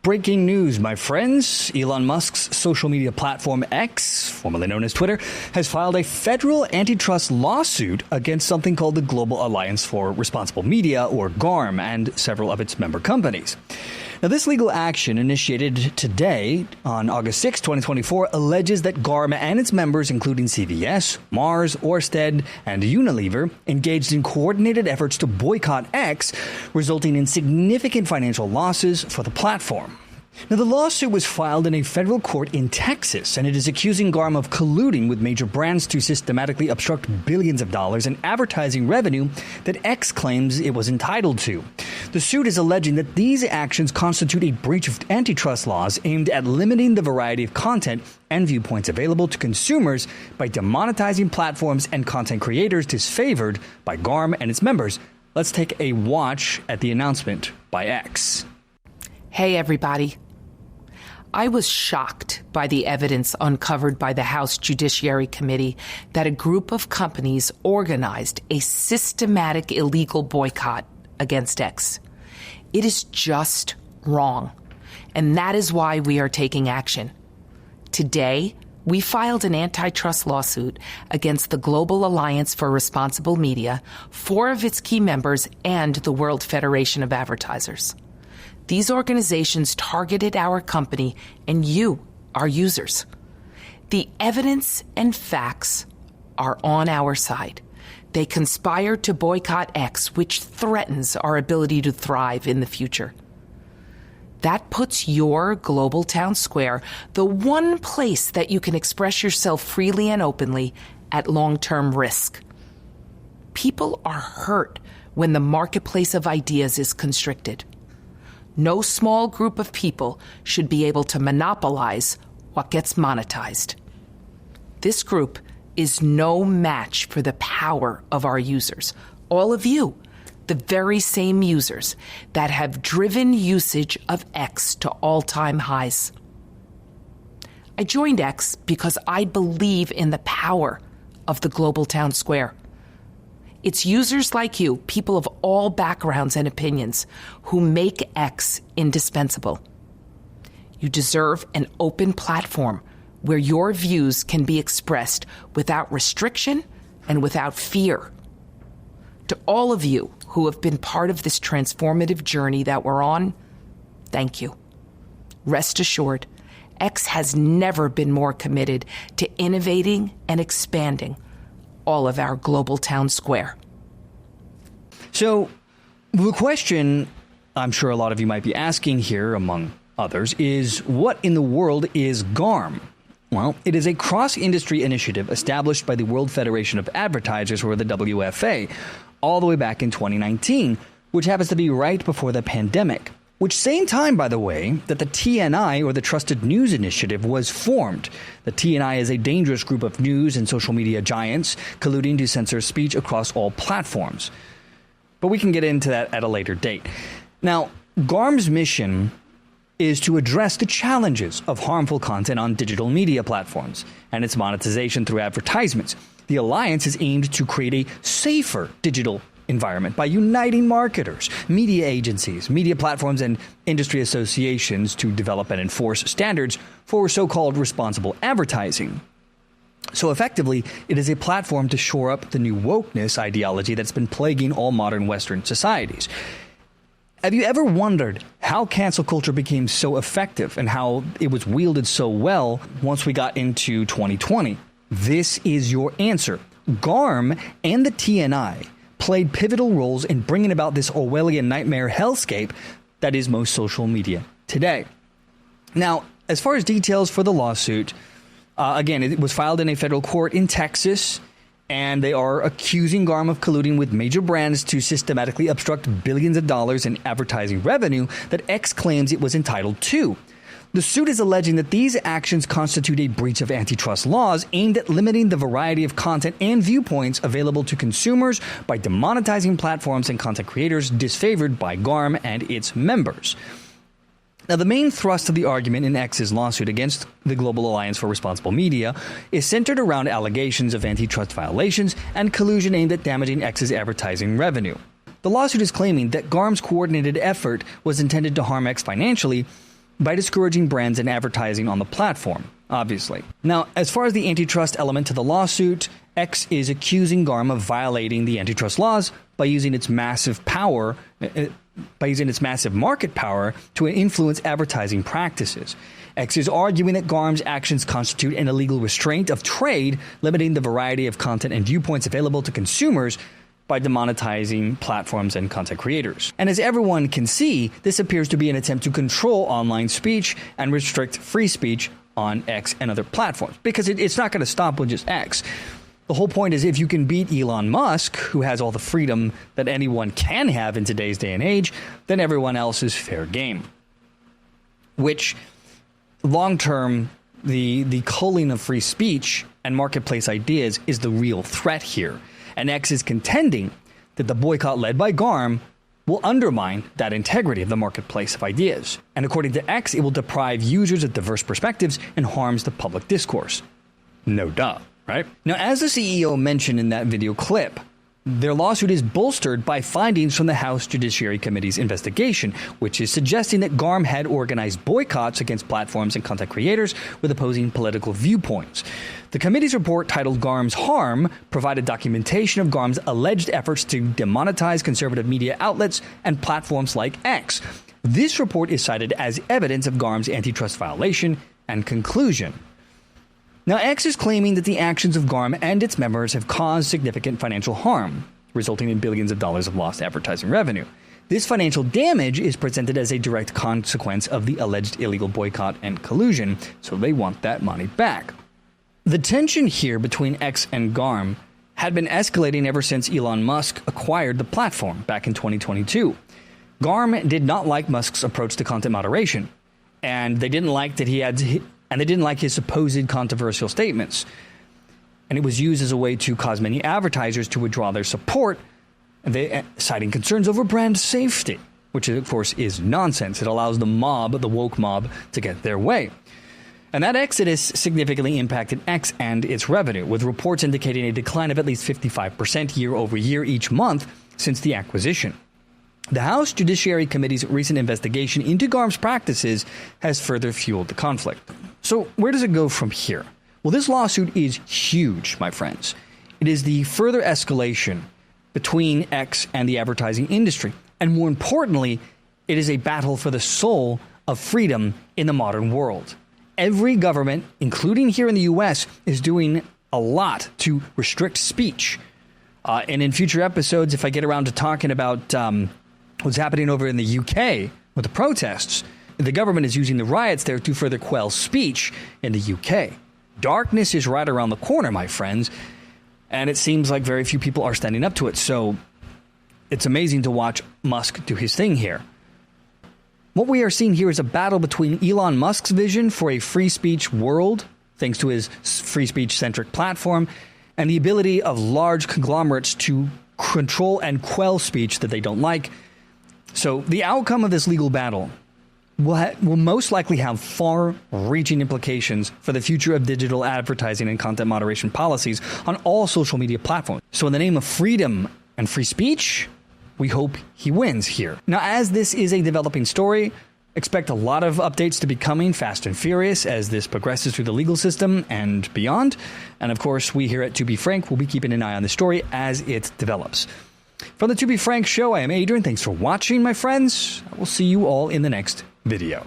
Breaking news, my friends. Elon Musk's social media platform X, formerly known as Twitter, has filed a federal antitrust lawsuit against something called the Global Alliance for Responsible Media, or GARM, and several of its member companies. Now, this legal action, initiated today on August 6, 2024, alleges that GARM and its members, including CVS, Mars, Orsted, and Unilever, engaged in coordinated efforts to boycott X, resulting in significant financial losses for the platform. Now, the lawsuit was filed in a federal court in Texas, and it is accusing GARM of colluding with major brands to systematically obstruct billions of dollars in advertising revenue that X claims it was entitled to. The suit is alleging that these actions constitute a breach of antitrust laws aimed at limiting the variety of content and viewpoints available to consumers by demonetizing platforms and content creators disfavored by GARM and its members. Let's take a watch at the announcement by X. Hey, everybody. I was shocked by the evidence uncovered by the House Judiciary Committee that a group of companies organized a systematic illegal boycott against X. It is just wrong, and that is why we are taking action. Today, we filed an antitrust lawsuit against the Global Alliance for Responsible Media, 4 of its key members, and the World Federation of Advertisers. These organizations targeted our company and you, our users. The evidence and facts are on our side. They conspired to boycott X, which threatens our ability to thrive in the future. That puts your global town square, the one place that you can express yourself freely and openly, at long-term risk. People are hurt when the marketplace of ideas is constricted. No small group of people should be able to monopolize what gets monetized. This group is no match for the power of our users. All of you, the very same users that have driven usage of X to all-time highs. I joined X because I believe in the power of the global town square. It's users like you, people of all backgrounds and opinions, who make X indispensable. You deserve an open platform where your views can be expressed without restriction and without fear. To all of you who have been part of this transformative journey that we're on, thank you. Rest assured, X has never been more committed to innovating and expanding all of our global town square. So the question I'm sure a lot of you might be asking here, among others, is what in the world is GARM? Well, it is a cross-industry initiative established by the World Federation of Advertisers, or the WFA, all the way back in 2019, which happens to be right before the pandemic. Which same time, by the way, that the TNI, or the Trusted News Initiative, was formed. The TNI is a dangerous group of news and social media giants colluding to censor speech across all platforms. But we can get into that at a later date. Now, GARM's mission is to address the challenges of harmful content on digital media platforms and its monetization through advertisements. The alliance is aimed to create a safer digital environment by uniting marketers, media agencies, media platforms, and industry associations to develop and enforce standards for so-called responsible advertising. So effectively, it is a platform to shore up the new wokeness ideology that's been plaguing all modern Western societies. Have you ever wondered how cancel culture became so effective and how it was wielded so well once we got into 2020? This is your answer. GARM and the TNI played pivotal roles in bringing about this Orwellian nightmare hellscape that is most social media today. Now, as far as details for the lawsuit, again, it was filed in a federal court in Texas, and they are accusing GARM of colluding with major brands to systematically obstruct billions of dollars in advertising revenue that X claims it was entitled to. The suit is alleging that these actions constitute a breach of antitrust laws aimed at limiting the variety of content and viewpoints available to consumers by demonetizing platforms and content creators disfavored by GARM and its members. Now, the main thrust of the argument in X's lawsuit against the Global Alliance for Responsible Media is centered around allegations of antitrust violations and collusion aimed at damaging X's advertising revenue. The lawsuit is claiming that GARM's coordinated effort was intended to harm X financially by discouraging brands and advertising on the platform, obviously. Now, as far as the antitrust element to the lawsuit, X is accusing GARM of violating the antitrust laws by using its massive market power to influence advertising practices. X is arguing that GARM's actions constitute an illegal restraint of trade, limiting the variety of content and viewpoints available to consumers by demonetizing platforms and content creators. And as everyone can see, this appears to be an attempt to control online speech and restrict free speech on X and other platforms, because it's not going to stop with just X. The whole point is, if you can beat Elon Musk, who has all the freedom that anyone can have in today's day and age, then everyone else is fair game. Which, long term, the culling of free speech and marketplace ideas is the real threat here. And X is contending that the boycott led by GARM will undermine that integrity of the marketplace of ideas. And according to X, it will deprive users of diverse perspectives and harms the public discourse. No duh, right? Now, as the CEO mentioned in that video clip, their lawsuit is bolstered by findings from the House Judiciary Committee's investigation, which is suggesting that GARM had organized boycotts against platforms and content creators with opposing political viewpoints. The committee's report, titled GARM's Harm, provided documentation of GARM's alleged efforts to demonetize conservative media outlets and platforms like X. This report is cited as evidence of GARM's antitrust violation and conclusion. Now, X is claiming that the actions of GARM and its members have caused significant financial harm, resulting in billions of dollars of lost advertising revenue. This financial damage is presented as a direct consequence of the alleged illegal boycott and collusion, so they want that money back. The tension here between X and GARM had been escalating ever since Elon Musk acquired the platform back in 2022. GARM did not like Musk's approach to content moderation, and they didn't like his supposed controversial statements. And it was used as a way to cause many advertisers to withdraw their support, citing concerns over brand safety, which of course is nonsense. It allows the woke mob, to get their way. And that exodus significantly impacted X and its revenue, with reports indicating a decline of at least 55% year over year each month since the acquisition. The House Judiciary Committee's recent investigation into GARM's practices has further fueled the conflict. So where does it go from here? Well, this lawsuit is huge, my friends. It is the further escalation between X and the advertising industry. And more importantly, it is a battle for the soul of freedom in the modern world. Every government, including here in the U.S., is doing a lot to restrict speech. And in future episodes, if I get around to talking about what's happening over in the UK with the protests, the government is using the riots there to further quell speech in the UK. Darkness is right around the corner, my friends, and it seems like very few people are standing up to it. So it's amazing to watch Musk do his thing here. What we are seeing here is a battle between Elon Musk's vision for a free speech world, thanks to his free speech-centric platform, and the ability of large conglomerates to control and quell speech that they don't like. So the outcome of this legal battle will most likely have far-reaching implications for the future of digital advertising and content moderation policies on all social media platforms. So in the name of freedom and free speech, we hope he wins here. Now, as this is a developing story, expect a lot of updates to be coming fast and furious as this progresses through the legal system and beyond. And of course, we here at To Be Frank will be keeping an eye on the story as it develops. From the To Be Frank show, I am Adrian. Thanks for watching, my friends. I will see you all in the next video.